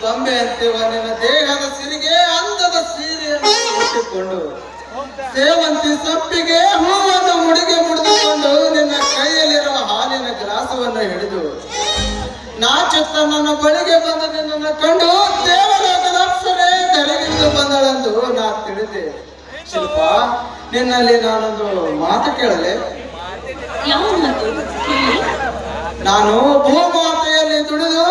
ಗೊಂಬೆಯಂತೆ ನಿನ್ನ ದೇಹದ ಸಿರಿಗೆ ಅಂದದ ಸೀರೆಯನ್ನು ಉಟ್ಟಿಕೊಂಡು ಸೇವಂತಿ ಸೊಪ್ಪಿಗೆ ಹೂವನ್ನು ಮುಡಿಗೆ ಮುಡಿದುಕೊಂಡು ನಿನ್ನ ಕೈಯಲ್ಲಿರುವ ಹಾಲಿನ ಗ್ಲಾಸವನ್ನು ಹಿಡಿದು ನಾಚುತ್ತ ನನ್ನ ಬಳಿಗೆ ಬಂದ ನಿನ್ನನ್ನು ಕಂಡು ದೇವಲೋಕದ ಅಪ್ಸರೆ ಧರೆಗಿಳಿದು ಬಂದಳೆಂದು ನಾ ತಿಳಿದೆ. ಶಿಲ್ಪ, ನಿನ್ನಲ್ಲಿ ನಾನೊಂದು ಮಾತು ಕೇಳಲೆ? ನಾನು ಭೂಮಾತೆಯಲ್ಲಿ ದುಡಿದು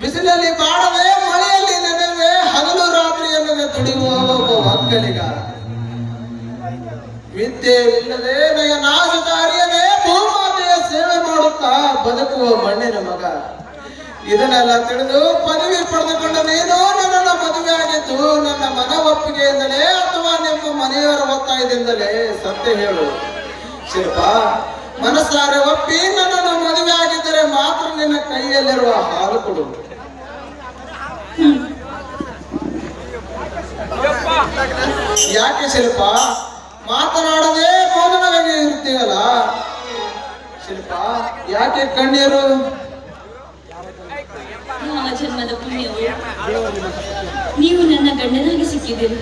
ಬಿಸಿಲಲ್ಲಿ ಬಾಡದೆ ಮಳೆಯಲ್ಲಿ ನೆನೆವೆ ಹಗಲು ರಾತ್ರಿ ಎನ್ನದೆ ದುಡಿಯುವ ಒಬ್ಬ ಒಕ್ಕಲಿಗ, ವಿದ್ಯೆ ಇಲ್ಲದೆ ನಾಶದ ಅರಿಯದೆ ಭೂಮಾತೆಯ ಸೇವೆ ಮಾಡುತ್ತಾ ಬದುಕುವ ಮಣ್ಣಿನ ಮಗ. ಇದನ್ನೆಲ್ಲ ತಿಳಿದು ಪದವಿ ಪಡೆದುಕೊಂಡ ನೀನು ನನ್ನನ್ನು ಮದುವೆ ಆಗಿದ್ದು ನನ್ನ ಮನ ಒಪ್ಪಿಗೆಯಿಂದಲೇ ಅಥವಾ ನಿಮ್ಮ ಮನೆಯವರ ಒತ್ತಾಯದಿಂದಲೇ? ಸತ್ಯ ಹೇಳು ಶಿಲ್ಪ. ಮನಸ್ಸಾರೆ ಒಪ್ಪಿ ನನ್ನನ್ನು ಮದುವೆ ಆಗಿದ್ದರೆ ಮಾತ್ರ ನಿನ್ನ ಕೈಯಲ್ಲಿರುವ ಹಾಲು ಕೊಡು. ಯಾಕೆ ಶಿಲ್ಪ ಮಾತನಾಡದೆ ಮೌನವಾಗಿ ಇರ್ತೀಯಲ್ಲ? ಶಿಲ್ಪ, ಯಾಕೆ ಕಣ್ಣೀರು? ಯಾವ ಜನ್ಮದ ಪುಣ್ಯವು ನೀವು ನನ್ನ ಗಂಡನಾಗಿ ಸಿಕ್ಕಿದ್ದೀರಿ.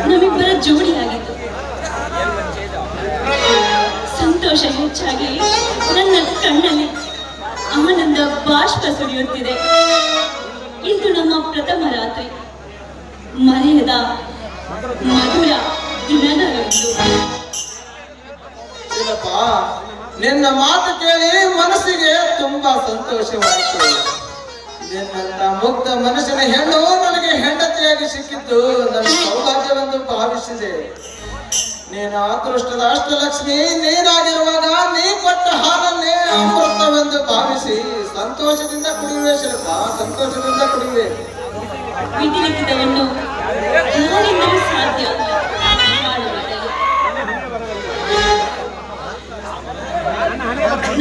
ನಮ್ಮಿಬ್ಬರ ಜೋಡಿಯಾಗಿತ್ತು. ಸಂತೋಷ ಹೆಚ್ಚಾಗಿ ನನ್ನ ಕಣ್ಣಲ್ಲಿ ಆನಂದ ಬಾಷ್ಪ ಸುರಿಯುತ್ತಿದೆ. ಇಂದು ನಮ್ಮ ಪ್ರಥಮ ರಾತ್ರಿ, ಮರೆಯದ ಮಧುರ ದಿನದಂದು. ನಿನ್ನ ಮಾತು ಕೇಳಿ ಮನಸ್ಸಿಗೆ ತುಂಬಾ ಸಂತೋಷವಾಯಿತು. ನಿನ್ನಂತ ಮುಗ್ಧ ಮನಸ್ಸಿನ ಹೆಣ್ಣು ನನಗೆ ಹೆಂಡತಿಯಾಗಿ ಸಿಕ್ಕಿದ್ದು ನನ್ನ ಸೌಭಾಗ್ಯವೆಂದು ಭಾವಿಸಿದೆ. ನೀನು ಅದೃಷ್ಟದ ಅಷ್ಟಲಕ್ಷ್ಮಿ ನೀನಾಗಿರುವಾಗ ನೀ ಕೊಟ್ಟ ಹಾಲನ್ನೇ ಅಮೃತವೆಂದು ಭಾವಿಸಿ ಸಂತೋಷದಿಂದ ಕುಡಿಯುವೆ ಶಿಲ್ಪ, ಸಂತೋಷದಿಂದ ಕುಡಿಯುವೆ. ವಿಧಿಲಿಖಿತವನ್ನು ಯಾರಿಂದಲೂ ಸಾಧ್ಯ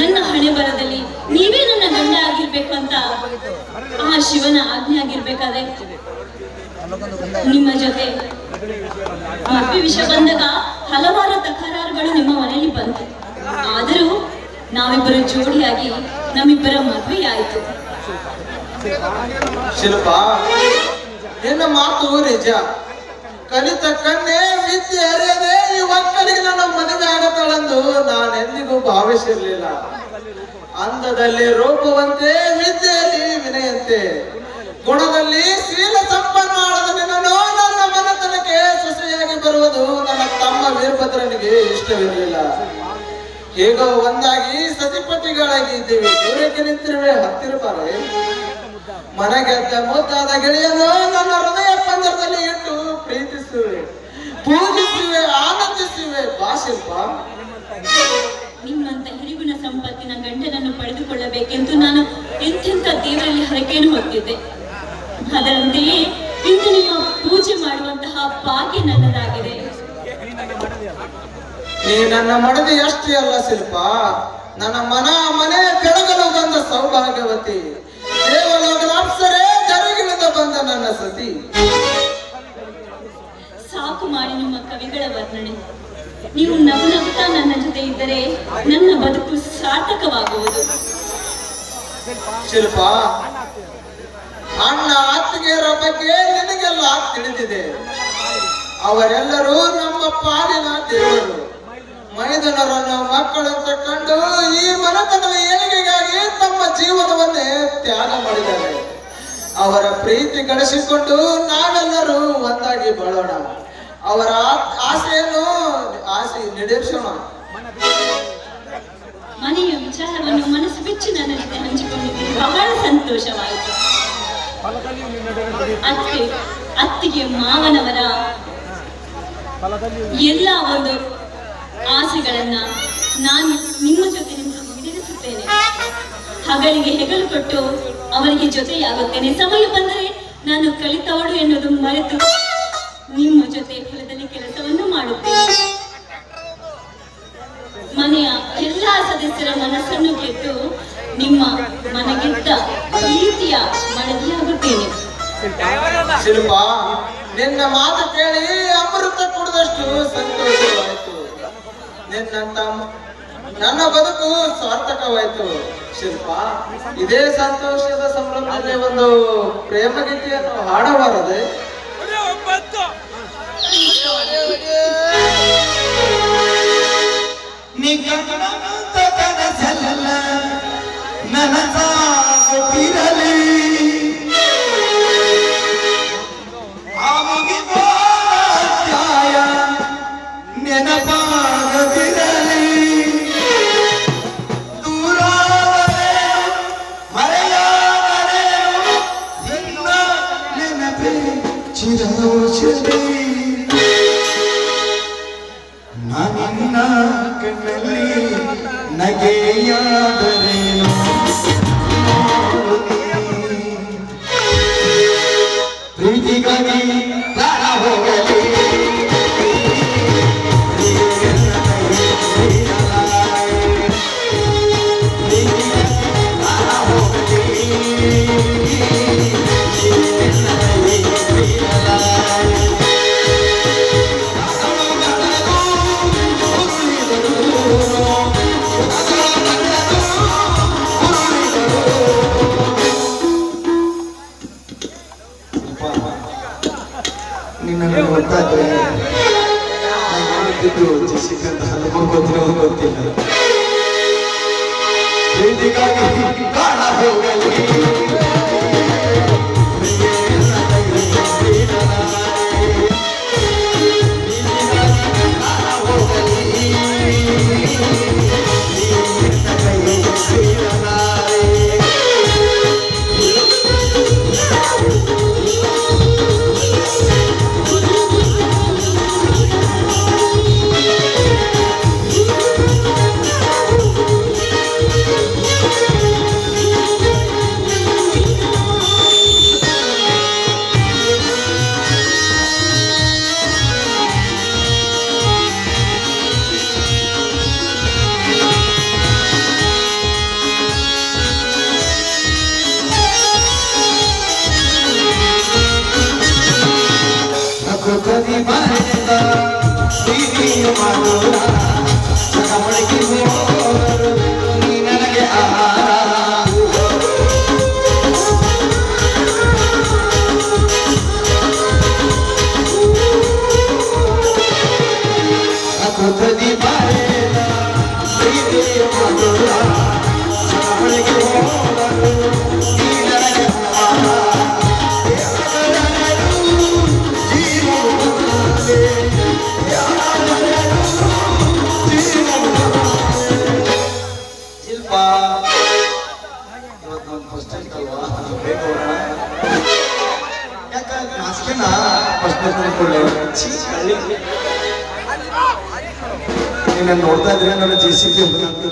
ನನ್ನ ಹಣೆ ಬರದಲ್ಲಿ ನೀವೇ ನನ್ನ ಗಂಡ ಆಗಿರ್ಬೇಕು ಅಂತ ಆ ಶಿವನ ಆಜ್ಞೆ ಆಗಿರ್ಬೇಕಾದ್ರೆ ನಿಮ್ಮ ಜೊತೆ ಮದುವೆ ವಿಷಯ ಬಂದಾಗ ಹಲವಾರು ತಕರಾರುಗಳು ನಿಮ್ಮ ಮನೆಯಲ್ಲಿ ಬಂತು. ಆದರೂ ನಾವಿಬ್ಬರು ಜೋಡಿಯಾಗಿ ನಮ್ಮಿಬ್ಬರ ಮದುವೆ ಆಯಿತು. ಶಿಲ್ಪ, ನಿನ್ನ ಮಾತು ನಿಜ. ಕಲಿತ ಕಣ್ಣೆ ವಿದ್ಯೆ ಅರಿಯದೆ ಈ ಒಕ್ಕಲಿಗೆ ನನ್ನ ಮದುವೆ ಆಗತ್ತಳೆಂದು ನಾನೆಂದಿಗೂ ಭಾವಿಸಿರ್ಲಿಲ್ಲ. ಅಂದದಲ್ಲಿ ರೂಪವಂತೆ, ವಿದ್ಯೆಯಲ್ಲಿ ವಿನಯಂತೆ, ಗುಣದಲ್ಲಿ ಶೀಲ ಸಂಪನ್ನವಾದ ನಿನ್ನನ್ನು ನನ್ನ ಮನತನಕ್ಕೆ ಸೊಸೆಯಾಗಿ ಬರುವುದು ನನ್ನ ತಮ್ಮ ವೀರಭದ್ರನಿಗೆ ಇಷ್ಟವಿರಲಿಲ್ಲ. ಹೇಗೋ ಒಂದಾಗಿ ಸತಿಪತಿಗಳಾಗಿ ಇದ್ದೀವಿ. ದೂರಕ್ಕೆ ನಿಂತಿರುವೆ, ಹತ್ತಿರಬಾರೆ. ಮನೆಗೆದ್ದ ಮುದ್ದಾದ ಗೆಳೆಯನು ನನ್ನ ಹೃದಯ ಪಂಜರದಲ್ಲಿ ಇಟ್ಟು ಪ್ರೀತಿಸುವೆ, ಪೂಜಿಸುವೆ, ಆನಂದಿಸುವೆ. ಬಾ ಶಿಲ್ಪ. ನಿಮ್ಮಂತ ಹಿರಿಗುಣ ಸಂಪತ್ತಿನ ಗಂಡನನ್ನು ಪಡೆದುಕೊಳ್ಳಬೇಕೆಂದು ನಾನು ಎಂತೆಂಥ ದೇವರಲ್ಲಿ ಹರಕೆಯನ್ನು ಹೊತ್ತಿದ್ದೆ. ಅದರಂತೆಯೇ ಇಂದು ನಿಮ್ಮ ಪೂಜೆ ಮಾಡುವಂತಹ ಭಾಗ್ಯ ನನ್ನದಾಗಿದೆ. ನೀ ನನ್ನ ಮಡದಿ ಅಷ್ಟೇ ಅಲ್ಲ ಶಿಲ್ಪ, ನನ್ನ ಮನೆ ಬೆಳಗಲು ಬಂದ ಸೌಭಾಗ್ಯವತಿ, ದೇವಲೋಕದ ಅಪ್ಸರೆ ಧರೆಗಿಳಿದ ಬಂದ ನನ್ನ ಸತಿ. ಸಾಕು ಮಾಡಿ ನಿಮ್ಮ ಕವಿಗಳ ವರ್ಣನೆ. ನೀವು ನಗುತ್ತಾ ನನ್ನ ಜೊತೆ ಇದ್ದರೆ ನನ್ನ ಬದುಕು ಸಾರ್ಥಕವಾಗುವುದು. ಶಿಲ್ಪ, ಅಣ್ಣ ಅತ್ತಿಗೆಯರ ಬಗ್ಗೆ ನಿನಗೆಲ್ಲ ತಿಳಿದಿದೆ. ಅವರೆಲ್ಲರೂ ನಮ್ಮ ಪಾಲಿನ ದೇವರು. ಮೈದನರನ್ನು ಮಕ್ಕಳಂತ ಕಂಡು ಈ ಮನತನದ ಏಳಿಗೆಗಾಗಿ ತಮ್ಮ ಜೀವನವನ್ನೇ ತ್ಯಾಗ ಮಾಡಿದ್ದಾರೆ. ಅವರ ಪ್ರೀತಿ ಗಳಿಸಿಕೊಂಡು ನಾವೆಲ್ಲರೂ ಒಂದಾಗಿ ಬಾಳೋಣ. ಅವರ ಆಸೆ ಈಡೇರಿಸೋಣ. ಮನೆಯ ವಿಚಾರವನ್ನು ಮನಸ್ಸು ಬಿಚ್ಚಿ ನನ್ನ ಜೊತೆ ಹಂಚಿಕೊಂಡಿದ್ದೀನಿ. ಬಹಳ ಸಂತೋಷವಾಯಿತು. ಅತ್ತಿಗೆ ಮಾವನವರ ಎಲ್ಲ ಒಂದು ಆಸೆಗಳನ್ನ ನಾನು ನಿಮ್ಮ ಜೊತೆ ಈಡೇರಿಸುತ್ತೇನೆ. ಹಗಳಿಗೆ ಹೆಗಲು ಕೊಟ್ಟು ಅವರಿಗೆ ಜೊತೆಯಾಗುತ್ತೇನೆ. ಸಮಯ ಬಂದರೆ ನಾನು ಕಲಿತವಳು ಎನ್ನುವುದು ಮರೆತು ನಿಮ್ಮ ಜೊತೆ ಹೊಲದಲ್ಲಿ ಕೆಲಸವನ್ನು ಮಾಡುತ್ತೇನೆ. ಮನೆಯ ಎಲ್ಲಾ ಸದಸ್ಯರ ಮನಸ್ಸನ್ನು ಗೆದ್ದು ನಿಮ್ಮ ಮನೆಗೆದ್ದ ಪ್ರೀತಿಯ ಮಡದಿಯಾಗುತ್ತೇನೆ. ಶಿಲ್ಪ, ನಿನ್ನ ಮಾತು ಕೇಳಿ ಅಮೃತ ಕುಡಿದಷ್ಟು ಸಂತೋಷವಾಯಿತು. ನಿನ್ನಂತ ನನ್ನ ಬದುಕು ಸಾರ್ಥಕವಾಯಿತು ಶಿಲ್ಪ. ಇದೇ ಸಂತೋಷದ ಸಂಭ್ರಮದಲ್ಲಿ ಒಂದು ಪ್ರೇಮ ಗೀತೆಯನ್ನು ಹಾಡಬಾರದೆ? ನಿಗಮನಂತ ಕನಸಲ್ಲ ನನಸಾಗುತ್ತಿರಲಿ ಆ ಮುಗಿದಾಯ ನೆನಪಾಗದಿರಲಿ ದೂರಾದರೇನು ಮರೆಯಾದರೇನು ನಿನ್ನ ನೆನಪೇ ಚಿರೌಷಧಿ ನನ್ನ ಕಣ್ಣಲ್ಲಿ ನಗೆಯಾದರೇನು ಪ್ರೀತಿಗಾಗಿ ಪ್ರಾಣ ಹೋಗಲಿ ನಿನ್ನನ್ನು ಗೊತ್ತಾದ್ರೆ ಜೆಸಿಕಂತ ಗೊತ್ತಿಲ್ಲ ಪ್ರೀತಿಗಾಗಿ ಕಾಣ ಹೋಗಲಿ ಕವಿ ಬರೆದ ಪ್ರೀತಿಯು ಮಧುರ ಚಕಮಡಿಗೆ ಹೋದರು ನೀ ನನಗೆ ಆಹಾರ ಕವಿ ಬರೆದ ಪ್ರೀತಿಯು ಮಧುರ ಚಕಮಡಿಗೆ ಹೋದರು ನೀ ನನಗೆ ಆಹಾರ ನಿನ್ನ ನೋಡ್ತಾ ಇದ್ರೆ ನನ್ನ ಜೆಸಿಬಿ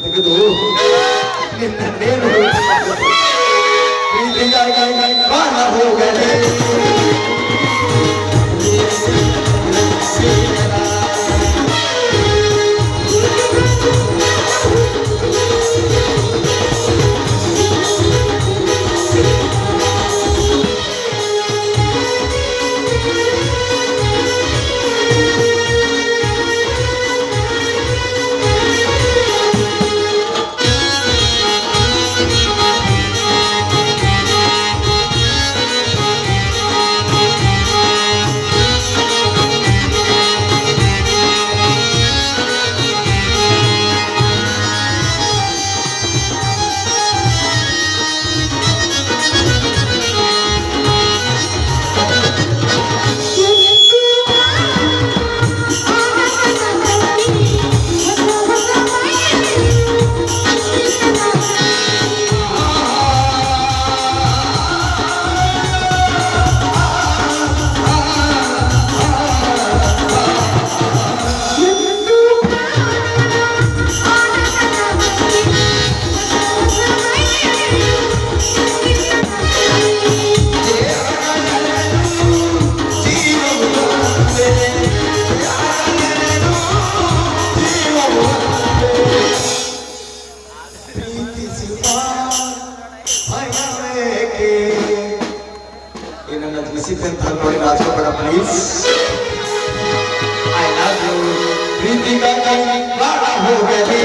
ತೆಗೆದು ನಿನ್ನೇನು ಪ್ರೀತಿಗಾಗಿ ಬಾಳ ಹೋಗಲೇ ನೋಡಿ Rajagopal please I love you ಪ್ರೀತಿಗಾಗಿ ಬಾಳ ಹೋಗಲಿ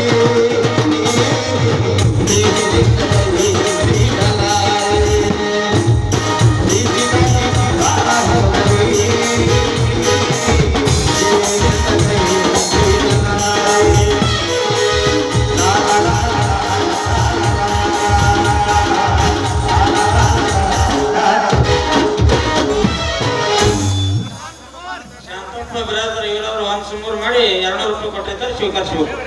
ಬ್ರದರ್ ಇವರವರು ಒಂದು ಸುಮ್ಮರು ಮಾಡಿ 200 ರೂಪಾಯಿ ಕೊಟ್ಟಿದ್ದಾರೆ ಸ್ವೀಕರಿಸಬೇಕು.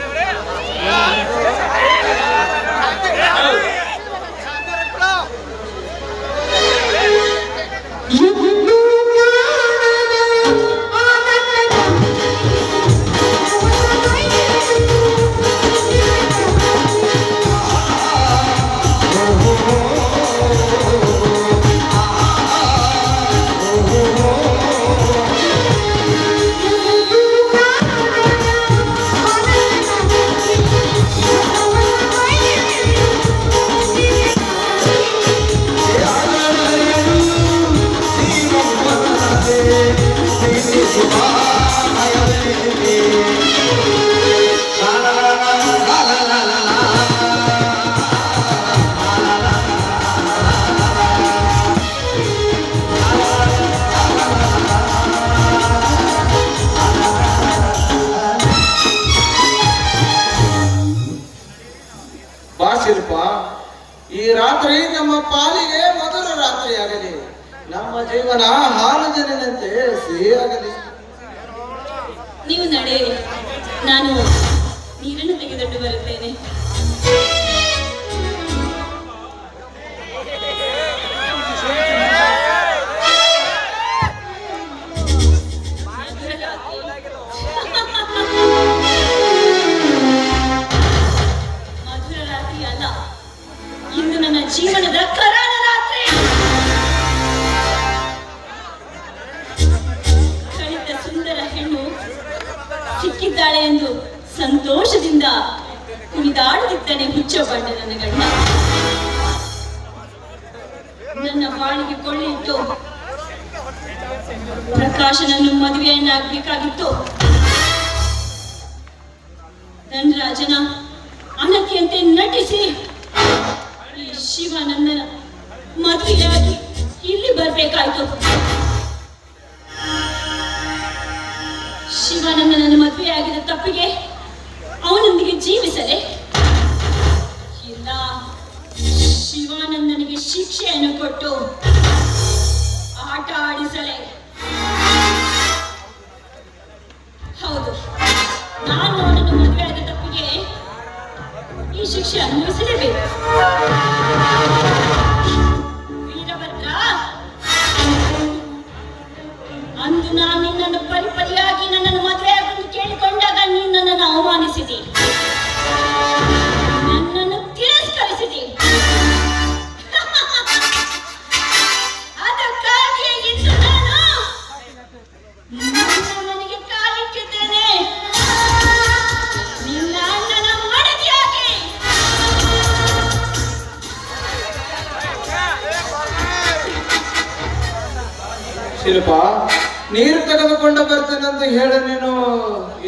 ಬಾ ಶಿಲ್ಪ, ಈ ರಾತ್ರಿ ನಮ್ಮ ಪಾಲಿಗೆ ಮಧುರ ರಾತ್ರಿಯಾಗಲಿ. ನಮ್ಮ ಜೀವನ ಹಾಲು ಜನಿನಂತೆ ಸಿಹಿಯಾಗಲಿ. ನೀವು ನಡೆಯಿರಿ, ನಾನು ನೀರನ್ನು ತೆಗೆದುಕೊಂಡು ಬರುತ್ತೇನೆ. ಮಧುರ ರಾತ್ರಿ ಅಲ್ಲ, ಇಂದು ನನ್ನ ಜೀವನದ ಕರಾಳ ರಾತ್ರಿ. ಕಳಿತ ಸುಂದರ ಹೆಣ್ಣು ಸಿಕ್ಕಿದ್ದಾಳೆ ಎಂದು ಸಂತೋಷದಿಂದ ಕುಣಿದಾಡುತ್ತಿದ್ದಾನೆ ಹುಚ್ಚ ಬಂಡ ನನ್ನ ಗಂಡ. ನನ್ನ ಬಾಳಿಗೆ ಕೊಳ್ಳಿ ಇಟ್ಟು ಪ್ರಕಾಶನನ್ನು ಮದುವೆಯನ್ನಾಗಬೇಕಾಗಿತ್ತು. ಧನರಾಜನ ಅನತಿಯಂತೆ ನಟಿಸಿ ಈ ಶಿವಾನಂದನ ಮದುವೆಯಾಗಿ ಇಲ್ಲಿ ಬರ್ಬೇಕಾಯ್ತು. ಶಿವಾನಂದನನ್ನು ಮದುವೆಯಾಗಿದ್ದ ತಪ್ಪಿಗೆ ಅವನೊಂದಿಗೆ ಜೀವಿಸಲೇ ಇಲ್ಲ, ಶಿವಾನಂದನಿಗೆ ಶಿಕ್ಷೆಯನ್ನು ಕೊಟ್ಟು ಆಟ ಆಡಿಸಲೇ. ಹೌದು, ನಾನು ಅವನನ್ನು ಮದುವೆಯಾದ ತಪ್ಪಿಗೆ ಈ ಶಿಕ್ಷೆ ಅನುಭವಿಸಲೇಬೇಕು. ವೀರಭದ್ರ, ಅಂದು ನಾನು ನಿನ್ನನ್ನು ಪರಿಪರಿಯಾಗಿ ನನ್ನನ್ನು ಮದುವೆಯಾಗಲು ಕೇಳಿಕೊಂಡಾಗ ನೀನು ನನ್ನನ್ನು ಅವಮಾನಿಸಿದೆ, ನನ್ನನ್ನು ತಿರಸ್ಕರಿಸಿದೆ. ಅದಕ್ಕಾಗಿಯೇ ಇಂದು ನಾನು ನನಗೆ ಕಾಲಿಟ್ಟಿದ್ದೇನೆ, ನಿನ್ನ ಅಣ್ಣನ ಮಡದಿಯಾಗಿ. ಶಿಲ್ಪ, ನೀರು ತೆಗೆದುಕೊಂಡು ಬರ್ತೇನೆಂತ ಹೇಳಿ ನೀನು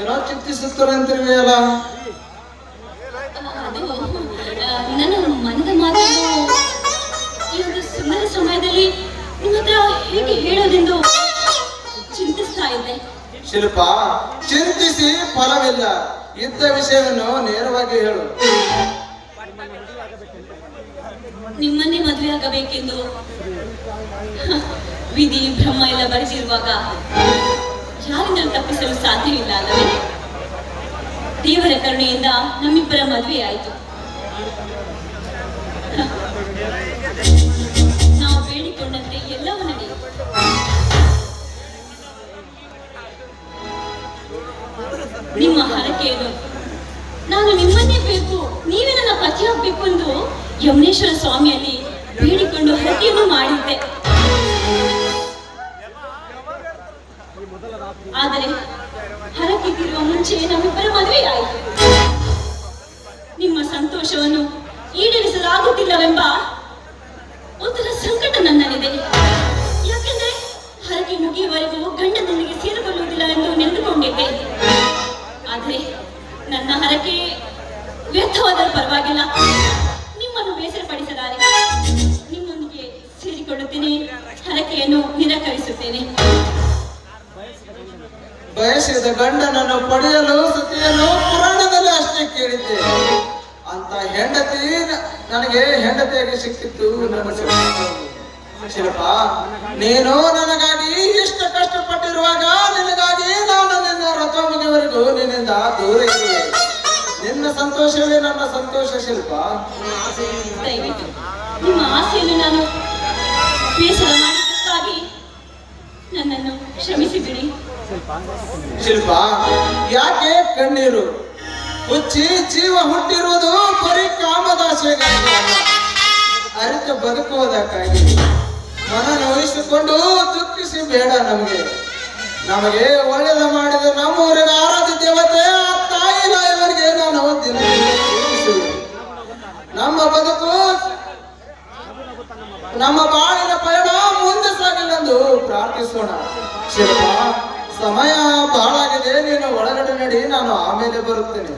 ಏನೋ ಚಿಂತಿಸುತ್ತಾರಂತಿರುವೆಯಲ್ಲ. ಅದು ನನ್ನ ಮನದ ಮಾತನ್ನು ಈ ಒಂದು ಸುಂದರ ಸಮಯದಲ್ಲಿ ನಿಮ್ಮ ಹತ್ರ ಹೇಗೆ ಹೇಳೋದೆಂದು ಚಿಂತಿಸ್ತಾ ಇದ್ದೆ. ಶಿಲ್ಪ, ಚಿಂತಿಸಿ ಫಲವಿಲ್ಲ. ಇದ್ದ ವಿಷಯವನ್ನು ನೇರವಾಗಿ ಹೇಳು. ನಿಮ್ಮನ್ನೇ ಮದುವೆಯಾಗಬೇಕೆಂದು ವಿಧಿ ಬ್ರಹ್ಮ ಎಲ್ಲ ಬರೆದಿರುವಾಗ ಯಾರಿಂದಲೂ ತಪ್ಪಿಸಲು ಸಾಧ್ಯವಿಲ್ಲ ಅಲ್ಲವೇ? ದೇವರ ಕರುಣೆಯಿಂದ ನಮ್ಮಿಬ್ಬರ ಮದುವೆ ಆಯಿತು. ನಾವು ಬೇಡಿಕೊಂಡಂತೆ ಎಲ್ಲವೂ ನಡೆಯಿತು. ನಿಮ್ಮ ಹರಕೆಯನ್ನು ನಾನು ನಿಮ್ಮನ್ನೇ ಬೇಕು, ನೀವೇ ನನ್ನ ಪತಿಯಾಗಬೇಕು ಎಂದು ಯಮುನೇಶ್ವರ ಸ್ವಾಮಿಯಲ್ಲಿ ಬೇಡಿಕೊಂಡು ಹರಕೆಯನ್ನು ಮಾಡಿದ್ದೆ. ಆದರೆ ಹರಕೆ ತೀರುವ ಮುಂಚೆ ನಮ್ಮಿಬ್ಬರ ಮದುವೆ ಆಯಿತು. ನಿಮ್ಮ ಸಂತೋಷವನ್ನು ಈಡೇರಿಸಲಾಗುತ್ತಿಲ್ಲವೆಂಬ ಒಂಥರ ಸಂಕಟ ನನ್ನಲ್ಲಿದೆ. ಯಾಕೆಂದ್ರೆ ಹರಕೆ ಮುಗಿಯುವವರೆಗೂ ಗಂಡನೊಂದಿಗೆ ಸೇರಿಕೊಳ್ಳುವುದಿಲ್ಲ ಎಂದು ನೆನೆದುಕೊಂಡಿದ್ದೆ. ಆದರೆ ನನ್ನ ಹರಕೆ ವ್ಯರ್ಥವಾದರೂ ಪರವಾಗಿಲ್ಲ, ಹರಕೆಯನ್ನು ನಿರಾಕರಿಸುತ್ತೇನೆ. ಬಯಸಿದ ಗಂಡನನ್ನು ಪಡೆಯಲು ಸತಿಯನ್ನು ಪುರಾಣದಲ್ಲಿ ಅಷ್ಟೇ ಕೇಳಿದ್ದೆ. ಅಂತ ಹೆಂಡತಿ ನನಗೆ ಹೆಂಡತಿಯಾಗಿ ಸಿಕ್ಕಿತ್ತು ನನ್ನ ಶಿಲ್ಪ. ನೀನು ನನಗಾಗಿ ಇಷ್ಟು ಕಷ್ಟಪಟ್ಟಿರುವಾಗ ನಿನಗಾಗಿ ನಾನು ನಿನ್ನ ರಥ ಮುಗಿಯವರೆಗೂ ನಿನ್ನಿಂದ ದೂರ ಇರುವೆ. ನಿನ್ನ ಸಂತೋಷವೇ ನನ್ನ ಸಂತೋಷ ಶಿಲ್ಪ. ದಯವಿಟ್ಟು ನಿಮ್ಮ ಆಸೆಯನ್ನು ನಾನು ಬೇಸರ ಮಾಡಿದ್ದಕ್ಕಾಗಿ ನನ್ನನ್ನು ಕ್ಷಮಿಸಿಬಿಡಿ. ಶಿಲ್ಪ, ಯಾಕೆ ಕಣ್ಣೀರು? ಹುಚ್ಚಿ ಜೀವ ಹುಟ್ಟಿರುವುದು ಬರೀ ಕಾಮದಾಸೆಗಾಗಿ ಅರಿತು ಬದುಕುವುದಕ್ಕಾಗಿ. ಮನ ನೋಯಿಸಿಕೊಂಡು ದುಃಖಿಸಿ ಬೇಡ. ನಮಗೆ ಒಳ್ಳೆಯದು ಮಾಡಿದ ನಮ್ಮೂರಿನ ಆರಾಧ್ಯ ದೇವತೆ ಆ ತಾಯಿ ನಾಯವರಿಗೆ ನಾನು ದಿನ ನಮ್ಮ ಬದುಕು ನಮ್ಮ ಬಾಳಿನ ಪಯಣ ಮುಂದೆ ಸಾಗಲೆಂದು ಪ್ರಾರ್ಥಿಸೋಣ. ಶಿಲ್ಪ, ಸಮಯ ಬಹಳಾಗಿದೆ. ನೀನು ಒಳಗಡೆ ನಡಿ, ನಾನು ಆಮೇಲೆ ಬರುತ್ತೇನೆ.